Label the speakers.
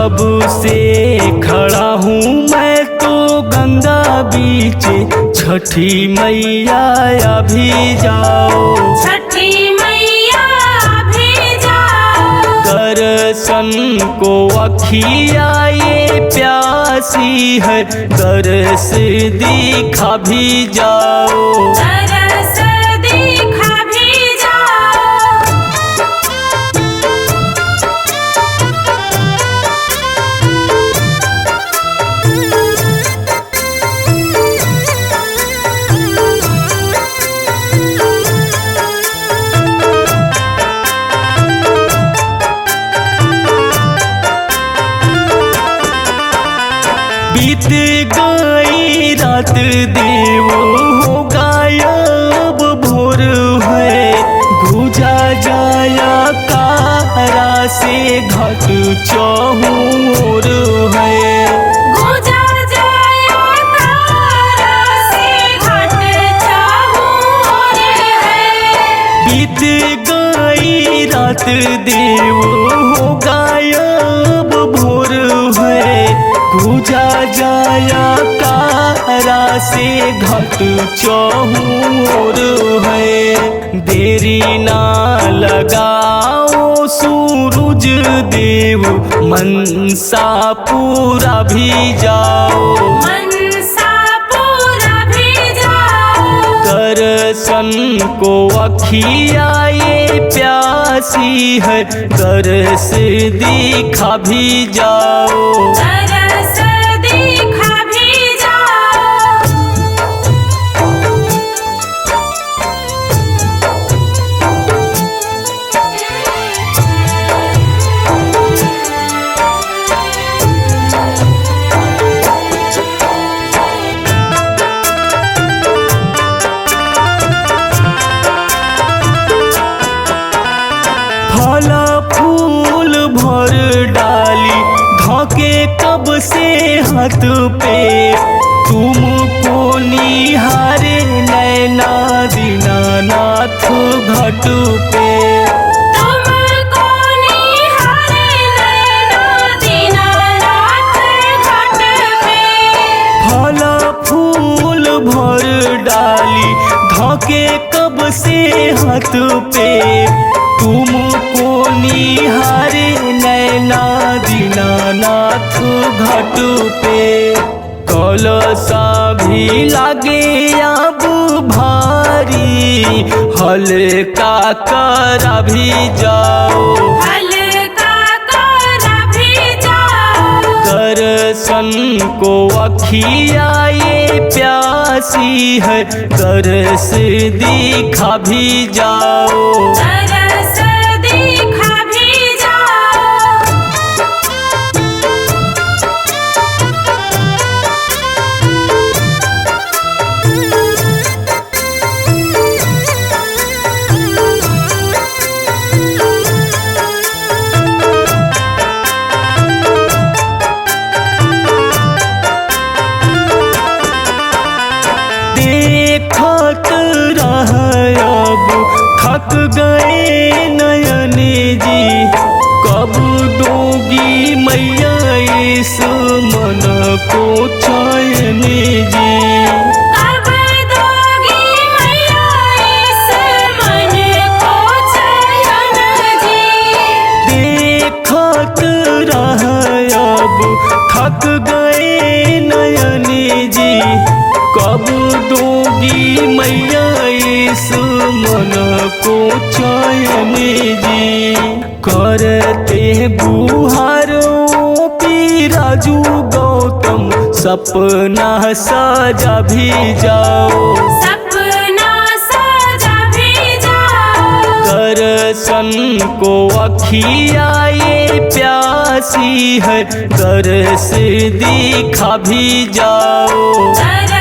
Speaker 1: कब से खड़ा हूँ मैं तो गंगा बीच, छठी मैया अभी जाओ,
Speaker 2: छठी मैया अभी जाओ।
Speaker 1: दर्शन को अखिया ये प्यासी है, दर्श दिखा भी जाओ,
Speaker 2: दरस दिखा भी जाओ।
Speaker 1: बीत गई रात देव हो गायब भोर है, गुजा जाया कारा से घट चहुर है,
Speaker 2: गुजा जाया तारा से घट चहुर है।
Speaker 1: बीत गई रात देव हो गायब भोर है, गुजा जाया कारा से घट चहुर है, देरी ना लगाओ सूरज देव, मनसा पूरा भी जाओ,
Speaker 2: मनसा पूरा भी जाओ।
Speaker 1: दर्शन को अखिया ये प्यासी है, दर्श दिखा भी जाओ,
Speaker 2: दरस दिखा भी जाओ।
Speaker 1: फल फूल भर डाली धोके कब से हाथ पे, तुमको निहारे नैना दीनानाथ घट पे,
Speaker 2: तुमको निहारे नैना दीनानाथ घट पे।
Speaker 1: फल फूल भर डाली धोके कब से हाथ पे, तुमको निहारे नैना दीनानाथ घट पे, कलसा भी लागे अब भारी, हल्का करा भी जाओ,
Speaker 2: हल्का करा भी जाओ।
Speaker 1: दर्शन को अखिया ये प्यासी है, दर्श दिखा भी जाओ,
Speaker 2: दरस दिखा भी जाओ।
Speaker 1: देखत रह अब थक गए नयन जी, कब दोगी मैया इस मन को चैन जी,
Speaker 2: कब दोगी मैया इस मन को चैन जी।
Speaker 1: देखत रह अब थक गए नयन जी, कब दोगी मैया इस मन को चैन जी, करते बुहारों पी राजू गौतम, सपना सजा भी जाओ,
Speaker 2: सपना सजा भी जाओ।
Speaker 1: दर्शन को अखिया ये प्यासी है, दर्श दिखा भी जाओ,
Speaker 2: दरस